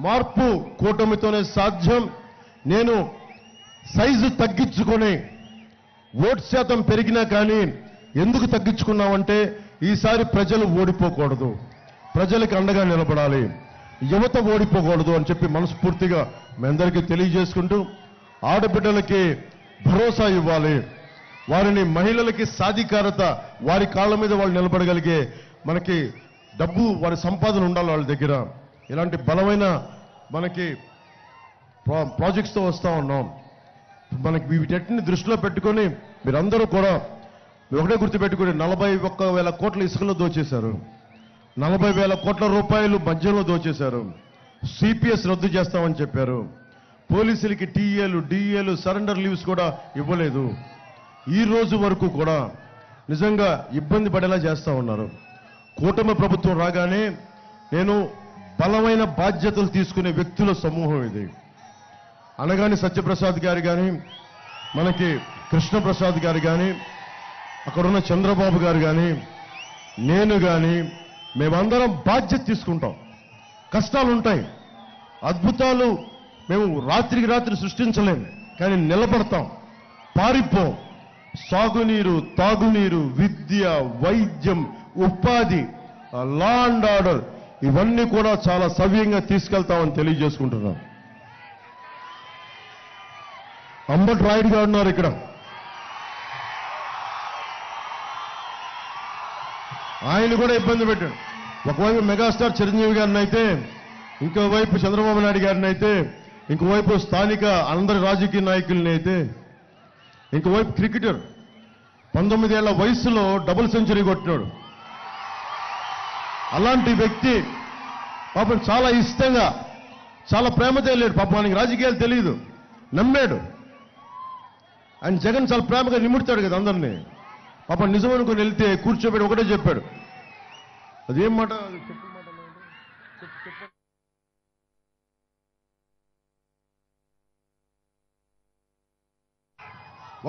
మార్పు కూటమితోనే సాధ్యం. నేను సైజు తగ్గించుకొని ఓటు శాతం పెరిగినా కానీ ఎందుకు తగ్గించుకున్నామంటే ఈసారి ప్రజలు ఓడిపోకూడదు, ప్రజలకు అండగా నిలబడాలి, యువత ఓడిపోకూడదు అని చెప్పి మనస్ఫూర్తిగా మీ అందరికీ తెలియజేసుకుంటూ ఆడబిడ్డలకి భరోసా ఇవ్వాలి, వారిని మహిళలకి సాధికారత, వారి కాళ్ళ మీద వాళ్ళు నిలబడగలిగే మనకి డబ్బు వారి సంపాదన ఉండాలి వాళ్ళ దగ్గర. ఇలాంటి బలమైన మనకి ప్రాజెక్ట్స్తో వస్తూ ఉన్నాం. మనకి వీటన్నిటిని దృష్టిలో పెట్టుకొని మీరందరూ కూడా ఒకటే గుర్తుపెట్టుకుని 41,000 కోట్ల ఇసుకలో దోచేశారు, 40,000 కోట్ల రూపాయలు మద్యంలో దోచేశారు, సిపిఎస్ రద్దు చేస్తామని చెప్పారు, పోలీసులకి టీఏలు డిఏలు సరెండర్ లీవ్స్ కూడా ఇవ్వలేదు. ఈ రోజు వరకు కూడా నిజంగా ఇబ్బంది పడేలా చేస్తూ ఉన్నారు. కూటమి ప్రభుత్వం రాగానే నేను బలమైన బాధ్యతలు తీసుకునే వ్యక్తుల సమూహం ఇది. అనగాని సత్యప్రసాద్ గారు కానీ, మనకి కృష్ణప్రసాద్ గారు కానీ, అక్కడున్న చంద్రబాబు గారు కానీ, నేను కానీ మేమందరం బాధ్యత తీసుకుంటాం. కష్టాలు ఉంటాయి, అద్భుతాలు మేము రాత్రికి రాత్రి సృష్టించలేం, కానీ నిలబడతాం, పారిపోం. సాగునీరు, తాగునీరు, విద్య, వైద్యం, ఉపాధి, లా అండ్ ఆర్డర్ ఇవన్నీ కూడా చాలా సవ్యంగా తీసుకెళ్తామని తెలియజేసుకుంటున్నాం. అంబటి రాయుడు గారు ఉన్నారు ఇక్కడ. ఆయన కూడా ఇబ్బంది పెట్టాడు. ఒకవైపు మెగాస్టార్ చిరంజీవి గారిని అయితే, ఇంకోవైపు చంద్రబాబు నాయుడు గారిని అయితే, ఇంకోవైపు స్థానిక అందరి రాజకీయ నాయకుల్ని అయితే, ఇంకోవైపు క్రికెటర్ 19 ఏళ్ల వయసులో డబుల్ సెంచరీ కొట్టినాడు. అలాంటి వ్యక్తి పాపం చాలా ఇష్టంగా, చాలా ప్రేమతో వెళ్ళాడు. పాపం ఆయనకి రాజకీయాలు తెలియదు, నమ్మాడు. ఆయన జగన్ చాలా ప్రేమగా నిముడతాడు కదా అందరినీ. పాపం నిజం అనుకుని వెళ్తే కూర్చోబెట్టి ఒకటే చెప్పాడు. అదేం మాట?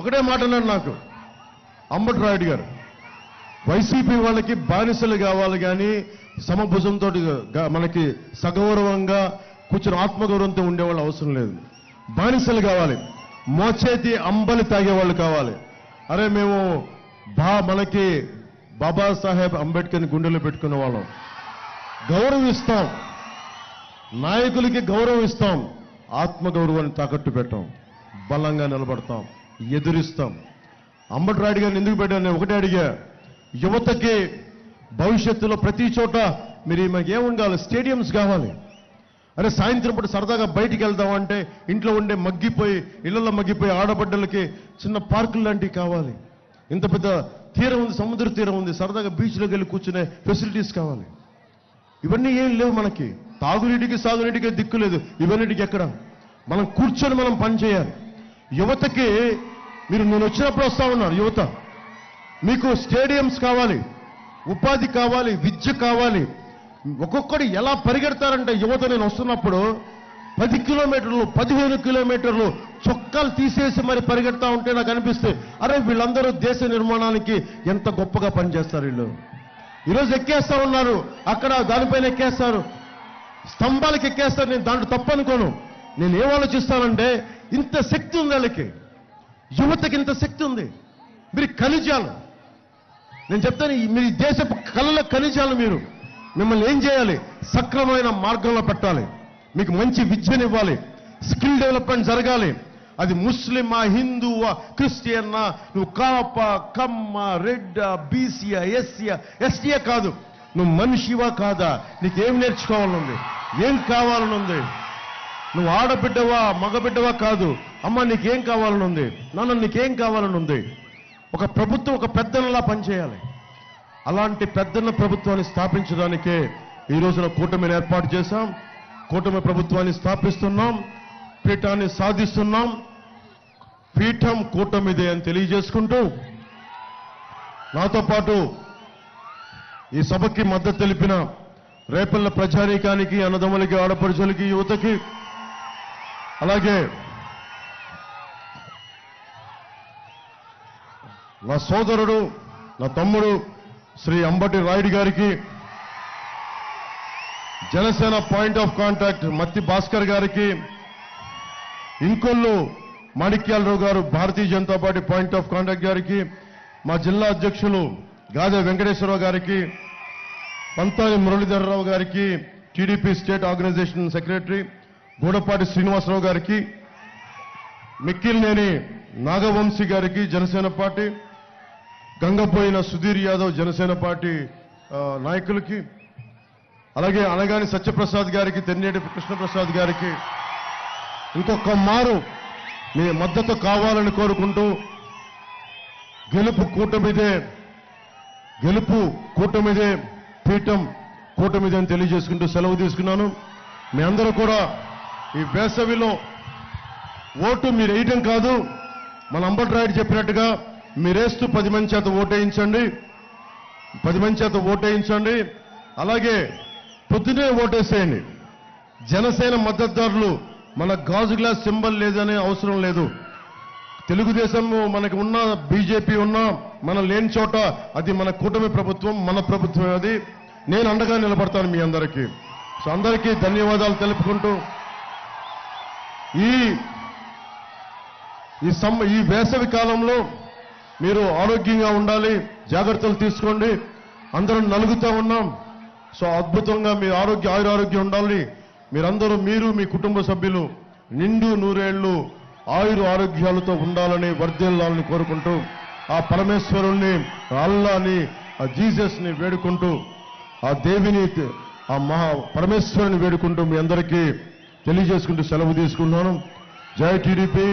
ఒకటే మాట అన్నాడు నాకు అంబటి రాయుడు గారు. వైసీపీ వాళ్ళకి బానిసలు కావాలి కానీ సమభుజంతో మనకి సగౌరవంగా కూర్చొని ఆత్మగౌరవంతో ఉండేవాళ్ళు అవసరం లేదు. బానిసలు కావాలి, మోచేతి అంబలి తాగేవాళ్ళు కావాలి. అరే మేము మనకి బాబాసాహెబ్ అంబేద్కర్ని గుండెలో పెట్టుకున్న వాళ్ళం. గౌరవిస్తాం, నాయకులకి గౌరవం ఇస్తాం, ఆత్మగౌరవాన్ని తాకట్టు పెట్టాం, బలంగా నిలబడతాం, ఎదురిస్తాం. అంబటి రాయుడు గారిని ఎందుకు పెట్టాను? నేను ఒకటే అడిగా, యువతకి భవిష్యత్తులో ప్రతి చోట మీరు మనకి ఏముండాలి? స్టేడియంస్ కావాలి. అరే సాయంత్రం పూట సరదాగా బయటికి వెళ్దామంటే ఇంట్లో ఉండే మగ్గిపోయి, ఇళ్లలో మగ్గిపోయి ఆడబిడ్డలకి చిన్న పార్కులు లాంటివి కావాలి. ఇంత పెద్ద తీరం ఉంది, సముద్ర తీరం ఉంది, సరదాగా బీచ్లోకి వెళ్ళి కూర్చునే ఫెసిలిటీస్ కావాలి. ఇవన్నీ ఏం లేవు మనకి. తాగునీటికి సాగునీటికి దిక్కు లేదు. ఇవన్నిటికి ఎక్కడ? మనం కూర్చొని మనం పనిచేయాలి. యువతకి నేను వచ్చినప్పుడు వస్తా ఉన్నారు. యువత మీకు స్టేడియంస్ కావాలి, ఉపాధి కావాలి, విద్య కావాలి. ఒక్కొక్కడు ఎలా పరిగెడతారంటే యువత నేను వస్తున్నప్పుడు 10 కిలోమీటర్లు 15 కిలోమీటర్లు చొక్కాలు తీసేసి మరి పరిగెడతా ఉంటే నాకు అనిపిస్తే అరే వీళ్ళందరూ దేశ నిర్మాణానికి ఎంత గొప్పగా పనిచేస్తారు వీళ్ళు. ఈరోజు ఎక్కేస్తా ఉన్నారు, అక్కడ దానిపైన ఎక్కేస్తారు, స్తంభాలకి ఎక్కేస్తారు. నేను దాంట్లో తప్పనుకోను. నేను ఏం ఆలోచిస్తానంటే ఇంత శక్తి ఉంది వాళ్ళకి, యువతకి ఇంత శక్తి ఉంది. మీరు ఖనిజాలు, నేను చెప్తాను, మీరు దేశపు కళ్ళ ఖనిజాలు. మీరు మిమ్మల్ని ఏం చేయాలి? సక్రమమైన మార్గంలో పెట్టాలి, మీకు మంచి విద్యనివ్వాలి, స్కిల్ డెవలప్మెంట్ జరగాలి. అది ముస్లిమా, హిందువా, క్రిస్టియన్నా, నువ్వు కాప, కమ్మ, రెడ్డ, బీసీయా, ఎస్సీయా, ఎస్టీయా కాదు, నువ్వు మనిషివా కాదా, నీకేం నేర్చుకోవాలనుంది, ఏం కావాలనుంది, నువ్వు ఆడబిడ్డవా మగబిడ్డవా కాదు, అమ్మ నీకేం కావాలనుంది, నాన్న నీకేం కావాలనుంది. ఒక ప్రభుత్వం ఒక పెద్దనలా పనిచేయాలి. అలాంటి పెద్దన్న ప్రభుత్వాన్ని స్థాపించడానికే ఈ రోజున కూటమిని ఏర్పాటు చేశాం. కూటమి ప్రభుత్వాన్ని స్థాపిస్తున్నాం, పీఠాన్ని సాధిస్తున్నాం. పీఠం కూటమిదే అని తెలియజేసుకుంటూ నాతో పాటు ఈ సభకి మద్దతు తెలిపిన రేపల్ల ప్రజానీకానికి, అన్నదమ్ములకి, ఆడపడుచులకి, యువతకి, అలాగే నా సోదరుడు, నా తమ్ముడు శ్రీ అంబటి రాయుడు గారికి, జనసేన పాయింట్ ఆఫ్ కాంటాక్ట్ మత్తి భాస్కర్ గారికి, ఇంకొల్లు మాణిక్యాలరావు గారు Bharatiya Janata party point of contact గారికి, మా జిల్లా అధ్యక్షులు గాదె వెంకటేశ్వరరావు గారికి, పంతాని మురళీధరరావు గారికి, TDP state organisation secretary Gudapati Srinivasa Rao గారికి, మిక్కిలినేని నాగవంశీ గారికి జనసేన పార్టీ, గంగపోయిన సుధీర్ యాదవ్ జనసేన పార్టీ నాయకులకి, అలాగే అనగాని సత్యప్రసాద్ గారికి, తెన్నేటి కృష్ణప్రసాద్ గారికి ఇంకొక మారు మీ మద్దతు కావాలని కోరుకుంటూ గెలుపు కూటమిదే పీఠం కూటమిదే అని తెలియజేసుకుంటూ సెలవు తీసుకున్నాను. మీ అందరూ కూడా ఈ వేసవిలో ఓటు మీరు వేయటం కాదు, మన అంబట్రాయుడు చెప్పినట్టుగా మీరేస్తూ 10 మంది చేత ఓటేయించండి. అలాగే పొద్దునే ఓటేసేయండి. జనసేన మద్దతుదారులు మన గాజు గ్లాస్ సింబల్ లేదనే అవసరం లేదు. తెలుగుదేశం మనకి ఉన్న, బీజేపీ ఉన్నా, మన లేని చోట అది మన కూటమి ప్రభుత్వం, మన ప్రభుత్వం. అది నేను అండగా నిలబడతాను మీ అందరికీ. సో అందరికీ ధన్యవాదాలు తెలుపుకుంటూ ఈ వేసవి కాలంలో మీరు ఆరోగ్యంగా ఉండాలి, జాగ్రత్తలు తీసుకోండి. అందరం నలుగుతూ ఉన్నాం. సో అద్భుతంగా మీ ఆయురారోగ్యం ఉండాలి. మీరందరూ మీ కుటుంబ సభ్యులు నిండు నూరేళ్లు ఆరోగ్యాలతో ఉండాలని, వర్ధిల్లాలని కోరుకుంటూ ఆ పరమేశ్వరుణ్ణి, అల్లాని, ఆ జీసస్ని వేడుకుంటూ, ఆ దేవిని, ఆ పరమేశ్వరుని వేడుకుంటూ మీ అందరికీ తెలియజేసుకుంటూ సెలవు తీసుకున్నాను. జై టీడీపీ,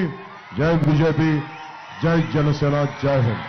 జై బీజేపీ, జై జనసేన, జై హింద్.